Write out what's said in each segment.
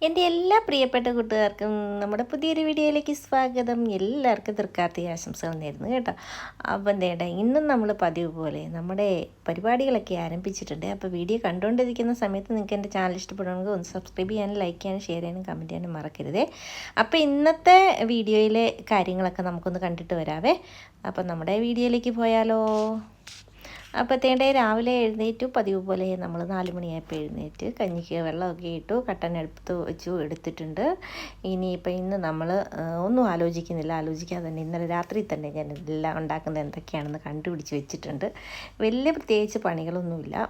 എൻ്റെ എല്ലാ പ്രിയപ്പെട്ട കൂട്ടുകാർക്കും നമ്മുടെ പുതിയൊരു വീഡിയോയിലേക്ക് സ്വാഗതം. എല്ലാവർക്കും തൃക്കാർത്തിക ആശംസകൾ നേരുന്നു കേട്ടോ. അപ്പം നേടാ ഇന്നും നമ്മൾ പതിവ് പോലെ നമ്മുടെ പരിപാടികളൊക്കെ ആരംഭിച്ചിട്ടുണ്ട്. അപ്പോൾ വീഡിയോ കണ്ടുകൊണ്ടിരിക്കുന്ന സമയത്ത് നിങ്ങൾക്ക് എൻ്റെ ചാനൽ ഇഷ്ടപ്പെടുകയാണെങ്കിൽ ഒന്ന് സബ്സ്ക്രൈബ് ചെയ്യാനും ലൈക്ക് ചെയ്യാനും ഷെയർ ചെയ്യാനും കമൻറ്റ് ചെയ്യാനും മറക്കരുതേ. അപ്പോൾ ഇന്നത്തെ വീഡിയോയിലെ കാര്യങ്ങളൊക്കെ നമുക്കൊന്ന് കണ്ടിട്ട് വരാവേ. അപ്പം നമ്മുടെ വീഡിയോയിലേക്ക് പോയാലോ. അപ്പോഴത്തേണ്ടേ രാവിലെ എഴുന്നേറ്റു. പതിവ് പോലെ നമ്മൾ 4 മണിയായപ്പോൾ എഴുന്നേറ്റ് കഞ്ഞിക്ക് വെള്ളമൊക്കെ ഇട്ടു, കട്ടൻ എടുത്ത് വെച്ചു എടുത്തിട്ടുണ്ട്. ഇനിയിപ്പോൾ ഇന്ന് നമ്മൾ ഒന്നും ആലോചിക്കാതെ തന്നെ ഇന്നലെ രാത്രി തന്നെ ഞാൻ എല്ലാം ഉണ്ടാക്കുന്നത് എന്തൊക്കെയാണെന്ന് കണ്ടുപിടിച്ച് വെച്ചിട്ടുണ്ട്. വലിയ പ്രത്യേകിച്ച് പണികളൊന്നുമില്ല.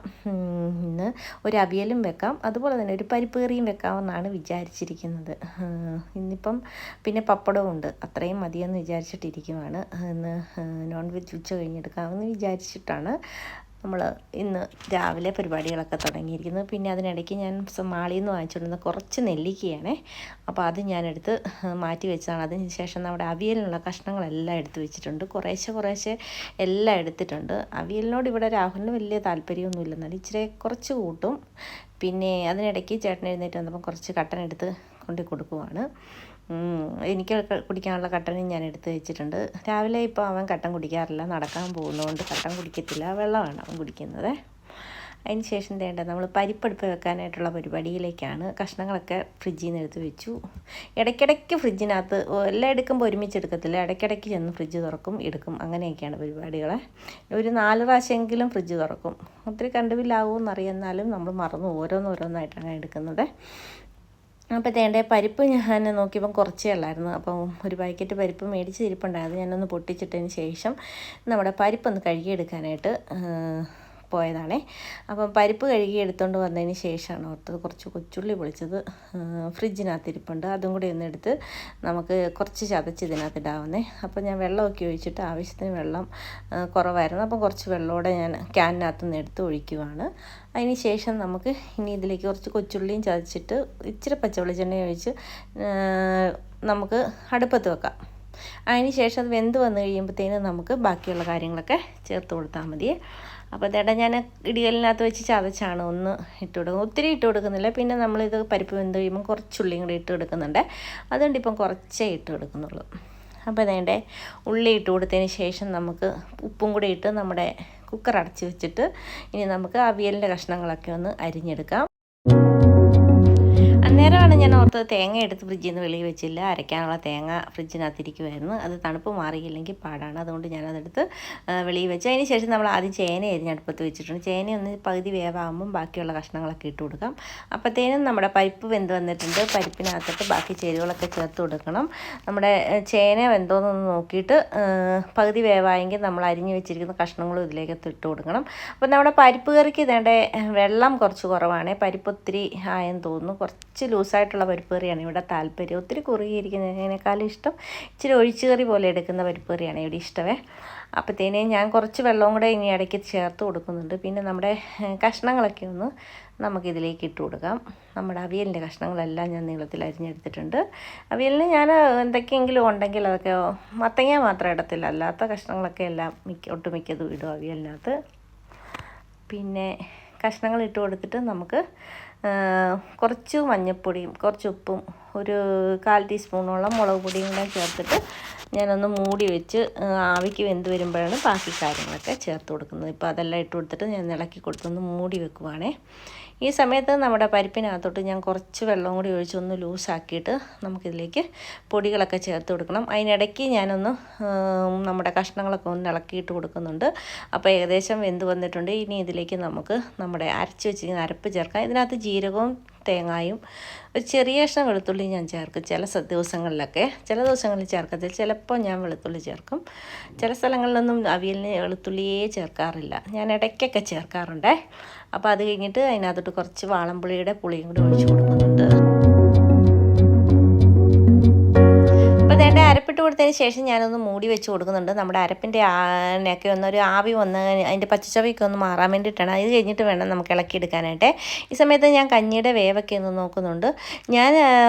ഇന്ന് ഒരു അവിയലും വെക്കാം, അതുപോലെ തന്നെ ഒരു പരിപ്പ് കറിയും വെക്കാമെന്നാണ് വിചാരിച്ചിരിക്കുന്നത്. ഇന്നിപ്പം പിന്നെ പപ്പടവും ഉണ്ട്, അത്രയും മതിയെന്ന് വിചാരിച്ചിട്ടിരിക്കുവാണ്. ഇന്ന് നോൺ വെജ് ഉച്ച കഴിഞ്ഞെടുക്കാമെന്ന് വിചാരിച്ചിട്ടാണ് നമ്മൾ ഇന്ന് രാവിലെ പരിപാടികളൊക്കെ തുടങ്ങിയിരിക്കുന്നത്. പിന്നെ അതിനിടയ്ക്ക് ഞാൻ മാളിയിൽ നിന്ന് വാങ്ങിച്ചുകൊണ്ടിരുന്ന കുറച്ച് നെല്ലിക്കയാണേ. അപ്പോൾ അത് ഞാനെടുത്ത് മാറ്റി വെച്ചതാണ്. അതിന് ശേഷം നമ്മുടെ അവിയലിനുള്ള കഷ്ണങ്ങളെല്ലാം എടുത്ത് വെച്ചിട്ടുണ്ട്. കുറേശ്ശെ എല്ലാം എടുത്തിട്ടുണ്ട്. അവിയലിനോട് ഇവിടെ രാഹുലിന് വലിയ താല്പര്യമൊന്നുമില്ല, എന്നാലും ഇച്ചിരി കുറച്ച് കൂട്ടും. പിന്നെ അതിനിടയ്ക്ക് ചേട്ടൻ എഴുന്നേറ്റ് വന്നപ്പോൾ കുറച്ച് കട്ടൻ എടുത്ത് കൊണ്ട് കൊടുക്കുവാണ്. എനിക്ക് കുടിക്കാനുള്ള കട്ടനും ഞാൻ എടുത്ത് വെച്ചിട്ടുണ്ട്. രാവിലെ ഇപ്പോൾ അവൻ കട്ടൻ കുടിക്കാറില്ല, നടക്കാൻ പോകുന്നതുകൊണ്ട് കട്ടൻ കുടിക്കത്തില്ല, വെള്ളമാണ് അവൻ കുടിക്കുന്നത്. അതിന് ശേഷം വേണ്ട നമ്മൾ പരിപ്പെടുപ്പ് വെക്കാനായിട്ടുള്ള പരിപാടിയിലേക്കാണ്. കഷ്ണങ്ങളൊക്കെ ഫ്രിഡ്ജിൽ നിന്ന് എടുത്ത് വെച്ചു. ഇടയ്ക്കിടയ്ക്ക് ഫ്രിഡ്ജിനകത്ത് എല്ലാം എടുക്കുമ്പോൾ ഒരുമിച്ച് എടുക്കത്തില്ല, ഇടയ്ക്കിടയ്ക്ക് ചെന്ന് ഫ്രിഡ്ജ് തുറക്കും എടുക്കും, അങ്ങനെയൊക്കെയാണ് പരിപാടികൾ. ഒരു 4 പ്രാവശ്യമെങ്കിലും ഫ്രിഡ്ജ് തുറക്കും. ഒത്തിരി കണ്ടുപില്ലാവുമെന്നറിയുന്നാലും നമ്മൾ മറന്നു ഓരോന്നായിട്ടാണ് എടുക്കുന്നത്. അപ്പോൾ തേണ്ട പരിപ്പ് ഞാൻ നോക്കിയപ്പം കുറച്ചേ ഉള്ളായിരുന്നു. അപ്പം ഒരു പാക്കറ്റ് പരിപ്പ് മേടിച്ച് ഇരിപ്പുണ്ടായിരുന്നു. ഞാനൊന്ന് പൊട്ടിച്ചിട്ടതിന് ശേഷം നമ്മുടെ പരിപ്പൊന്ന് കഴുകിയെടുക്കാനായിട്ട് പോയതാണേ. അപ്പം പരിപ്പ് കഴുകി എടുത്തുകൊണ്ട് വന്നതിന് ശേഷമാണ് ഓർത്തത് കുറച്ച് കൊച്ചുള്ളി പൊളിച്ചത് ഫ്രിഡ്ജിനകത്ത് ഇരിപ്പുണ്ട്, അതും കൂടി ഒന്ന് എടുത്ത് നമുക്ക് കുറച്ച് ചതച്ച് ഇതിനകത്ത് ഇടാവുന്നേ. അപ്പോൾ ഞാൻ വെള്ളമൊക്കെ ഒഴിച്ചിട്ട് ആവശ്യത്തിന് വെള്ളം കുറവായിരുന്നു, അപ്പം കുറച്ച് വെള്ളമോടെ ഞാൻ ക്യാനിനകത്ത് നിന്ന് എടുത്ത് ഒഴിക്കുവാണ്. അതിന് ശേഷം നമുക്ക് ഇനി ഇതിലേക്ക് കുറച്ച് കൊച്ചുള്ളിയും ചതച്ചിട്ട് ഇച്ചിരി പച്ചവെളിച്ചെണ്ണ ഒഴിച്ച് നമുക്ക് അടുപ്പത്ത് വെക്കാം. അതിന് ശേഷം അത് വെന്ത് വന്നു കഴിയുമ്പോഴത്തേനും നമുക്ക് ബാക്കിയുള്ള കാര്യങ്ങളൊക്കെ ചേർത്ത് കൊടുത്താൽ മതി. അപ്പോൾ അതേട്ടാ ഞാൻ ഇടികലിനകത്ത് വെച്ച് ചതച്ചാണ് ഒന്ന് ഇട്ട് കൊടുക്കുന്നത്, ഒത്തിരി ഇട്ട് കൊടുക്കുന്നില്ല. പിന്നെ നമ്മളിത് പരിപ്പ് വെന്ത് കഴിയുമ്പോൾ കുറച്ചുള്ളിയും കൂടി ഇട്ട് കൊടുക്കുന്നുണ്ട്, അതുകൊണ്ട് ഇപ്പം കുറച്ചേ ഇട്ട് കൊടുക്കുന്നുള്ളൂ. അപ്പോൾ അതേണ്ടേ ഉള്ളി ഇട്ട് കൊടുത്തതിന് ശേഷം നമുക്ക് ഉപ്പും കൂടി ഇട്ട് നമ്മുടെ കുക്കർ അടച്ച് വെച്ചിട്ട് ഇനി നമുക്ക് അവിയലിൻ്റെ കഷ്ണങ്ങളൊക്കെ ഒന്ന് അരിഞ്ഞെടുക്കാം. അന്നേരമാണ് ഞാൻ ഓർത്തത് തേങ്ങ എടുത്ത് ഫ്രിഡ്ജിൽ നിന്ന് വെളിയിൽ വെച്ചില്ല, അരയ്ക്കാനുള്ള തേങ്ങ ഫ്രിഡ്ജിനകത്തിരിക്കുമായിരുന്നു. അത് തണുപ്പ് മാറിയില്ലെങ്കിൽ പാടാണ്, അതുകൊണ്ട് ഞാനതെടുത്ത് വെളിയിൽ വെച്ചു. അതിന് ശേഷം നമ്മൾ ആദ്യം ചേന അരിഞ്ഞടുപ്പത്ത് വെച്ചിട്ടുണ്ട്. ചേന ഒന്ന് പകുതി വേവാകുമ്പം ബാക്കിയുള്ള കഷ്ണങ്ങളൊക്കെ ഇട്ട് കൊടുക്കാം. അപ്പോഴത്തേനും നമ്മുടെ പരിപ്പ് വെന്ത് വന്നിട്ടുണ്ട്. പരിപ്പിനകത്തിട്ട് ബാക്കി ചേരുവകളൊക്കെ ചേർത്ത് കൊടുക്കണം. നമ്മുടെ ചേന വെന്തോന്നൊന്ന് നോക്കിയിട്ട് പകുതി വേവായെങ്കിൽ നമ്മൾ അരിഞ്ഞ് വെച്ചിരിക്കുന്ന കഷ്ണങ്ങളും ഇതിലേക്ക് ഇട്ട് കൊടുക്കണം. അപ്പോൾ നമ്മുടെ പരിപ്പ് കറിക്ക് ഇതേണ്ട വെള്ളം കുറച്ച് കുറവാണ്, പരിപ്പ് ഒത്തിരി ആയെന്ന് തോന്നുന്നു. കുറച്ച് ലൂസായിട്ടുള്ള പരിപ്പ് കറിയാണ് ഇവിടെ താല്പര്യം. ഒത്തിരി കുറുകിയിരിക്കുന്നതിനേക്കാളും ഇഷ്ടം ഇച്ചിരി ഒഴിച്ചു കറി പോലെ എടുക്കുന്ന പരിപ്പ് കറിയാണ് ഇവിടെ ഇഷ്ടമേ. അപ്പോഴത്തേനെ ഞാൻ കുറച്ച് വെള്ളവും കൂടെ ഇനി ഇടയ്ക്ക് ചേർത്ത് കൊടുക്കുന്നുണ്ട്. പിന്നെ നമ്മുടെ കഷ്ണങ്ങളൊക്കെ ഒന്ന് നമുക്കിതിലേക്ക് ഇട്ട് കൊടുക്കാം. നമ്മുടെ അവിയലിൻ്റെ കഷ്ണങ്ങളെല്ലാം ഞാൻ നീളത്തിൽ അരിഞ്ഞെടുത്തിട്ടുണ്ട്. അവിയലിന് ഞാൻ എന്തൊക്കെയെങ്കിലും ഉണ്ടെങ്കിൽ അതൊക്കെ മത്തങ്ങ മാത്രം ഇടത്തില്ല, അല്ലാത്ത കഷ്ണങ്ങളൊക്കെ എല്ലാം ഒട്ടുമിക്കതും ഇടും അവിയലിനകത്ത്. പിന്നെ കഷ്ണങ്ങൾ ഇട്ട് കൊടുത്തിട്ട് നമുക്ക് കുറച്ച് മഞ്ഞൾപ്പൊടിയും കുറച്ച് ഉപ്പും ഒരു 1/4 ടീസ്പൂണോളം മുളക് പൊടിയും കൂടെ ചേർത്തിട്ട് ഞാനൊന്ന് മൂടി വെച്ച് ആവിക്ക് വെന്ത് വരുമ്പോഴാണ് ബാക്കി കാര്യങ്ങളൊക്കെ ചേർത്ത് കൊടുക്കുന്നത്. ഇപ്പോൾ അതെല്ലാം ഇട്ട് കൊടുത്തിട്ട് ഞാൻ ഇളക്കി കൊടുത്തൊന്ന് മൂടി വെക്കുവാണേ. ഈ സമയത്ത് നമ്മുടെ പരിപ്പിനകത്തോട്ട് ഞാൻ കുറച്ച് വെള്ളവും കൂടി ഒഴിച്ച് ഒന്ന് ലൂസാക്കിയിട്ട് നമുക്കിതിലേക്ക് പൊടികളൊക്കെ ചേർത്ത് കൊടുക്കണം. അതിനിടയ്ക്ക് ഞാനൊന്ന് നമ്മുടെ കഷ്ണങ്ങളൊക്കെ ഒന്ന് ഇളക്കിയിട്ട് കൊടുക്കുന്നുണ്ട്. അപ്പോൾ ഏകദേശം വെന്ത് വന്നിട്ടുണ്ട്. ഇനി ഇതിലേക്ക് നമുക്ക് നമ്മുടെ അരച്ച് വെച്ചിരിക്കുന്ന അരപ്പ് ചേർക്കാം. ഇതിനകത്ത് ജീരകവും തേങ്ങായും ഒരു ചെറിയ കഷ്ണം വെളുത്തുള്ളി ഞാൻ ചേർക്കും ചില ദിവസങ്ങളിലൊക്കെ. ചില ദിവസങ്ങളിൽ ചേർക്കത്തില്ല, ചിലപ്പോൾ ഞാൻ വെളുത്തുള്ളി ചേർക്കും. ചില സ്ഥലങ്ങളിലൊന്നും അവിയലിന് വെളുത്തുള്ളിയേ ചേർക്കാറില്ല, ഞാൻ ഇടയ്ക്കൊക്കെ ചേർക്കാറുണ്ട്. അപ്പോൾ അത് കഴിഞ്ഞിട്ട് അതിനകത്തോട്ട് കുറച്ച് വാളംപുളിയുടെ പുളിയും കൂടി ഒഴിച്ച് കൊടുക്കുന്നുണ്ട്. അപ്പോൾ അതേണ്ട അരപ്പിട്ട് കൊടുത്തതിന് ശേഷം ഞാനൊന്ന് മൂടി വെച്ച് കൊടുക്കുന്നുണ്ട്. നമ്മുടെ അരപ്പിൻ്റെ ഒക്കെ ഒന്നൊരു ആവി വന്ന് അതിൻ്റെ പച്ചച്ചവയൊക്കെ ഒന്ന് മാറാൻ വേണ്ടിയിട്ടാണ്. അത് കഴിഞ്ഞിട്ട് വേണം നമുക്ക് ഇളക്കിയെടുക്കാനായിട്ട്. ഈ സമയത്ത് ഞാൻ കഞ്ഞിയുടെ വേവൊക്കെ ഒന്ന് നോക്കുന്നുണ്ട്. ഞാൻ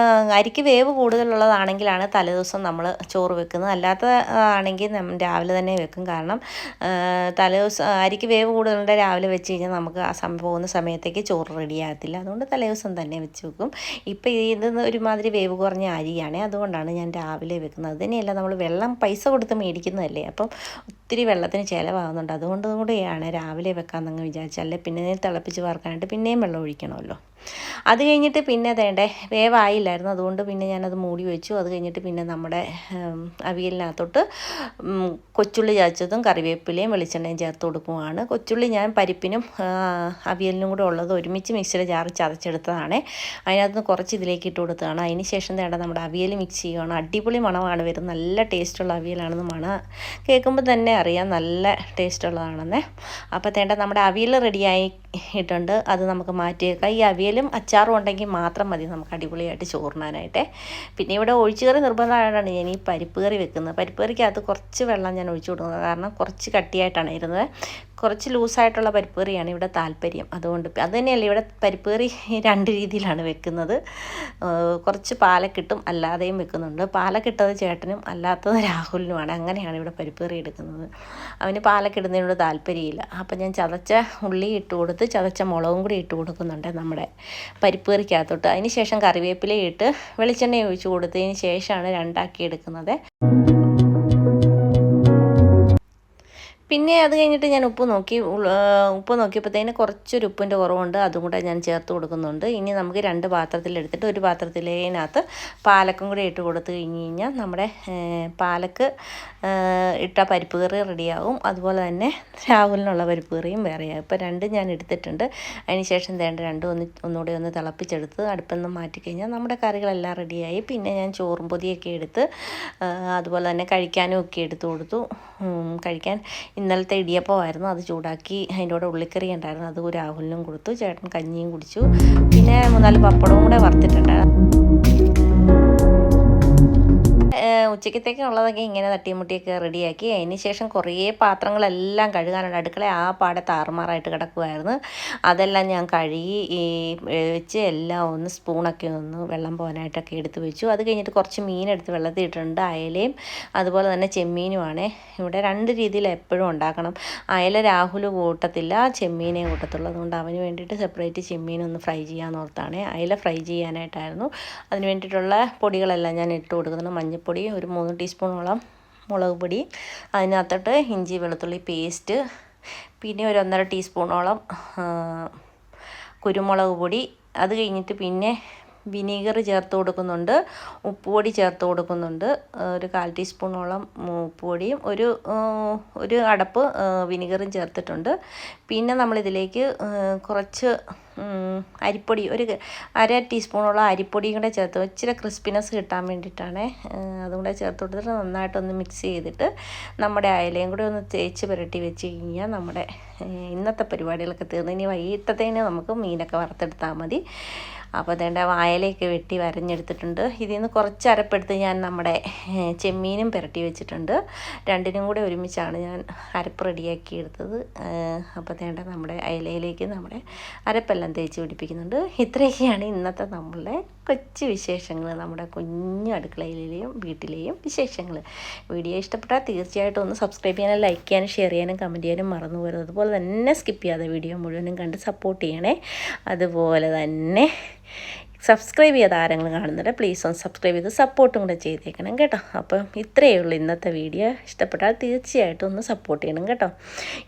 അരിക്ക് വേവ് കൂടുതലുള്ളതാണെങ്കിലാണ് തലേദിവസം നമ്മൾ ചോറ് വെക്കുന്നത്. അല്ലാത്ത ആണെങ്കിൽ രാവിലെ തന്നെ വെക്കും. കാരണം തലേദിവസം അരിക്ക് വേവ് കൂടുതലുണ്ട് രാവിലെ വെച്ച് കഴിഞ്ഞാൽ നമുക്ക് പോകുന്ന സമയത്തേക്ക് ചോറ് റെഡിയാകത്തില്ല. അതുകൊണ്ട് തലേദിവസം തന്നെ വെച്ച് വെക്കും. ഇപ്പോൾ ഇത് ഒരുമാതിരി വേവ് കുറഞ്ഞ അരിയാണ്, അതുകൊണ്ടാണ് ഞാൻ രാവിലെ വെക്കുന്നത്. അത് തന്നെയല്ല, നമ്മൾ വെള്ളം പൈസ കൊടുത്ത് മേടിക്കുന്നതല്ലേ, അപ്പം ഒത്തിരി വെള്ളത്തിന് ചിലവാകുന്നുണ്ട്. അതുകൊണ്ട് കൂടെയാണ് രാവിലെ വെക്കാമെന്നങ്ങ് വിചാരിച്ചത്. അല്ലെ പിന്നെ തിളപ്പിച്ച് വാർക്കാനായിട്ട് പിന്നെയും വെള്ളം ഒഴിക്കണമല്ലോ. അത് കഴിഞ്ഞിട്ട് പിന്നെ വേണ്ടേ വേവായില്ലായിരുന്നു, അതുകൊണ്ട് പിന്നെ ഞാനത് മൂടി വെച്ചു. അത് കഴിഞ്ഞിട്ട് പിന്നെ നമ്മുടെ അവിയലിനകത്തോട്ട് കൊച്ചുള്ളി ചതച്ചതും കറിവേപ്പിലയും വെളിച്ചെണ്ണയും ചേർത്ത് കൊടുക്കുവാണ്. കൊച്ചുള്ളി ഞാൻ പരിപ്പിനും അവിയലിനും കൂടെ ഉള്ളത് ഒരുമിച്ച് മിക്സിയുടെ ജാറ് ചതച്ചെടുത്തതാണ്. അതിനകത്ത് കുറച്ച് ഇതിലേക്ക് ഇട്ട് കൊടുത്തതാണ്. അതിന് ശേഷം വേണ്ട നമ്മുടെ അവിയൽ മിക്സ് ചെയ്യുകയാണ്. അടിപൊളി മണമാണ് വരുന്നത്. നല്ല ടേസ്റ്റുള്ള അവിയലാണെന്ന് മണം കേൾക്കുമ്പോൾ തന്നെ അറിയാം നല്ല ടേസ്റ്റുള്ളതാണെന്നേ. അപ്പോൾ വേണ്ട നമ്മുടെ അവിയൽ റെഡിയായിട്ടുണ്ട്. അത് നമുക്ക് മാറ്റിയേക്കാം. ഈ അവിയലും അച്ചാറും ഉണ്ടെങ്കിൽ മാത്രം മതി നമുക്ക് അടിപൊളിയായിട്ട് ചോറിനാനായിട്ട്. പിന്നെ ഇവിടെ ഒഴിച്ചുകറി നിർബന്ധമായിട്ടാണ് ഞാൻ ഈ പരിപ്പ് കറി വെക്കുന്നത്. പരിപ്പ് കറിക്കകത്ത് കുറച്ച് വെള്ളം ഞാൻ ഒഴിച്ചു കൊടുക്കുന്നത്, കാരണം കുറച്ച് കട്ടിയായിട്ടാണ് ഇരുന്നത്. കുറച്ച് ലൂസായിട്ടുള്ള പരിപ്പ് കറിയാണ് ഇവിടെ താല്പര്യം. അതുകൊണ്ട് അത് തന്നെയല്ല, ഇവിടെ പരിപ്പ് കറി 2 രീതിയിലാണ് വെക്കുന്നത്. കുറച്ച് പാലക്കിട്ടും അല്ലാതെയും വെക്കുന്നുണ്ട്. പാലക്കിട്ടത് ചേട്ടനും അല്ലാത്തത് രാഹുലിനുമാണ്. അങ്ങനെയാണ് ഇവിടെ പരിപ്പ് കറി എടുക്കുന്നത്. അവന് പാലക്കിടുന്നതിനോട് താല്പര്യമില്ല. അപ്പം ഞാൻ ചതച്ച ഉള്ളി ഇട്ട് കൊടുത്ത് ചതച്ച മുളകും കൂടി ഇട്ട് കൊടുക്കുന്നുണ്ട് നമ്മുടെ പരിപ്പ് കറിക്കകത്തോട്ട്. അതിന് ശേഷം കറിവേപ്പില ഇട്ട് വെളിച്ചെണ്ണ ഒഴിച്ച് കൊടുത്തതിന് ശേഷമാണ് 2ആക്കി എടുക്കുന്നത്. പിന്നെ അത് കഴിഞ്ഞിട്ട് ഞാൻ ഉപ്പ് നോക്കിയപ്പോഴത്തേന് കുറച്ചൊരു ഉപ്പിൻ്റെ കുറവുണ്ട്. അതും കൂടെ ഞാൻ ചേർത്ത് കൊടുക്കുന്നുണ്ട്. ഇനി നമുക്ക് 2 പാത്രത്തിലെടുത്തിട്ട് ഒരു പാത്രത്തിലേനകത്ത് പാലക്കും കൂടെ ഇട്ട് കൊടുത്ത് കഴിഞ്ഞാൽ നമ്മുടെ പാലക്ക് ഇട്ട പരിപ്പ് കറി റെഡിയാവും. അതുപോലെ തന്നെ രാഹുലിനുള്ള പരിപ്പ് കറിയും വേറെയാവും. ഇപ്പോൾ 2 ഞാൻ എടുത്തിട്ടുണ്ട്. അതിന് ശേഷം ഒന്നുകൂടെ ഒന്ന് തിളപ്പിച്ചെടുത്ത് അടുപ്പിൽ നിന്ന് മാറ്റിക്കഴിഞ്ഞാൽ നമ്മുടെ കറികളെല്ലാം റെഡിയായി. പിന്നെ ഞാൻ ചോറും പൊതിയൊക്കെ എടുത്ത് അതുപോലെ തന്നെ കഴിക്കാനും ഒക്കെ എടുത്തു കൊടുത്തു. കഴിക്കാൻ ഇന്നലത്തെ ഇടിയപ്പമായിരുന്നു, അത് ചൂടാക്കി അതിൻ്റെ കൂടെ ഉള്ളിക്കറി ഉണ്ടായിരുന്നു, അത് രാഹുലിനും കൊടുത്തു. ചേട്ടൻ കഞ്ഞിയും കുടിച്ചു. പിന്നെ 3-4 പപ്പടവും കൂടെ വറുത്തിട്ടുണ്ടായിരുന്നു. ഉച്ചക്കത്തേക്കുള്ളതൊക്കെ ഇങ്ങനെ തട്ടിമുട്ടിയൊക്കെ റെഡിയാക്കി. അതിന് ശേഷം കുറേ പാത്രങ്ങളെല്ലാം കഴുകാനുണ്ട്. അടുക്കള ആ പാടെ താറുമാറായിട്ട് കിടക്കുമായിരുന്നു. അതെല്ലാം ഞാൻ കഴുകി വെച്ച് എല്ലാം ഒന്ന് സ്പൂണൊക്കെ ഒന്ന് വെള്ളം പോകാനായിട്ടൊക്കെ എടുത്ത് വെച്ചു. അത് കഴിഞ്ഞിട്ട് കുറച്ച് മീനെടുത്ത് വെള്ളത്തിൽ ഇട്ടിട്ടുണ്ട്. അയലയും അതുപോലെ തന്നെ ചെമ്മീനുമാണ്. ഇവിടെ 2 രീതിയിൽ എപ്പോഴും ഉണ്ടാക്കണം. അയല രാഹുൽ കൂട്ടത്തില്ല, ചെമ്മീനെ കൂട്ടത്തുള്ളൂ. അതുകൊണ്ട് അവന് വേണ്ടിയിട്ട് സെപ്പറേറ്റ് ചെമ്മീനൊന്ന് ഫ്രൈ ചെയ്യാമെന്ന് ഓർത്താണ്. അയല ഫ്രൈ ചെയ്യാനായിട്ടായിരുന്നു. അതിന് വേണ്ടിയിട്ടുള്ള പൊടികളെല്ലാം ഞാൻ ഇട്ട് കൊടുക്കുന്നുണ്ട്. മഞ്ഞൾപ്പൊടി ഒരു 3 ടീസ്പൂണോളം, മുളക് പൊടി, അതിനകത്തോട്ട് ഇഞ്ചി വെളുത്തുള്ളി പേസ്റ്റ്, പിന്നെ ഒരു 1.5 ടീസ്പൂണോളം കുരുമുളക് പൊടി. അത് കഴിഞ്ഞിട്ട് പിന്നെ വിനീഗർ ചേർത്ത് കൊടുക്കുന്നുണ്ട്, ഉപ്പുപൊടി ചേർത്ത് കൊടുക്കുന്നുണ്ട്. ഒരു 1/4 ടീസ്പൂണോളം ഉപ്പുപൊടിയും ഒരു അടപ്പ് വിനീഗറും ചേർത്തിട്ടുണ്ട്. പിന്നെ നമ്മളിതിലേക്ക് കുറച്ച് അരിപ്പൊടി, ഒരു 1/2 ടീസ്പൂണോളം അരിപ്പൊടിയും കൂടെ ചേർത്ത് ഇച്ചിരി ക്രിസ്പിനെസ് കിട്ടാൻ വേണ്ടിയിട്ടാണ്. അതും കൂടെ ചേർത്ത് കൊടുത്തിട്ട് നന്നായിട്ടൊന്ന് മിക്സ് ചെയ്തിട്ട് നമ്മുടെ അയലയും കൂടെ ഒന്ന് തേച്ച് പുരട്ടി വെച്ച് കഴിഞ്ഞാൽ നമ്മുടെ ഇന്നത്തെ പരിപാടികളൊക്കെ തീർന്നു. ഇനി വൈകിട്ടത്തേന് നമുക്ക് മീനൊക്കെ വറുത്തെടുത്താൽ മതി. അപ്പോൾ അതേണ്ട അയലയൊക്കെ വെട്ടി വരഞ്ഞെടുത്തിട്ടുണ്ട്. ഇതിൽ നിന്ന് കുറച്ച് അരപ്പെടുത്ത് ഞാൻ നമ്മുടെ ചെമ്മീനും പുരട്ടി വെച്ചിട്ടുണ്ട്. 2നും കൂടെ ഒരുമിച്ചാണ് ഞാൻ അരപ്പ് റെഡിയാക്കി എടുത്തത്. അപ്പോൾ അതേണ്ട നമ്മുടെ അയലയിലേക്ക് നമ്മുടെ അരപ്പെല്ലാം തേച്ച് പിടിപ്പിക്കുന്നുണ്ട്. ഇത്രയൊക്കെയാണ് ഇന്നത്തെ നമ്മളുടെ കൊച്ചു വിശേഷങ്ങൾ, നമ്മുടെ കുഞ്ഞു അടുക്കളയിലെയും വീട്ടിലെയും വിശേഷങ്ങൾ. വീഡിയോ ഇഷ്ടപ്പെട്ടാൽ തീർച്ചയായിട്ടും ഒന്ന് സബ്സ്ക്രൈബ് ചെയ്യാനും ലൈക്ക് ചെയ്യാനും ഷെയർ ചെയ്യാനും കമൻറ്റ് ചെയ്യാനും മറന്നു പോകരുത്. അതുപോലെ തന്നെ സ്കിപ്പ് ചെയ്യാതെ വീഡിയോ മുഴുവനും കണ്ട് സപ്പോർട്ട് ചെയ്യണേ. അതുപോലെ തന്നെ സബ്സ്ക്രൈബ് ചെയ്ത ആരെങ്കിലും കാണുന്നുണ്ട് പ്ലീസ് ഒന്ന് സബ്സ്ക്രൈബ് ചെയ്ത് സപ്പോർട്ടും കൂടെ ചെയ്തേക്കണം കേട്ടോ. അപ്പം ഇത്രയേ ഉള്ളൂ ഇന്നത്തെ വീഡിയോ. ഇഷ്ടപ്പെട്ടാൽ തീർച്ചയായിട്ടും ഒന്ന് സപ്പോർട്ട് ചെയ്യണം കേട്ടോ.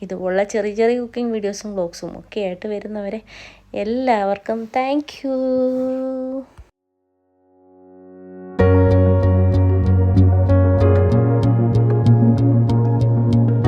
ഇതുപോലുള്ള ചെറിയ ചെറിയ കുക്കിംഗ് വീഡിയോസും വ്ലോഗ്സും ഒക്കെ ആയിട്ട് വരുന്നവരെ എല്ലാവർക്കും താങ്ക് യു.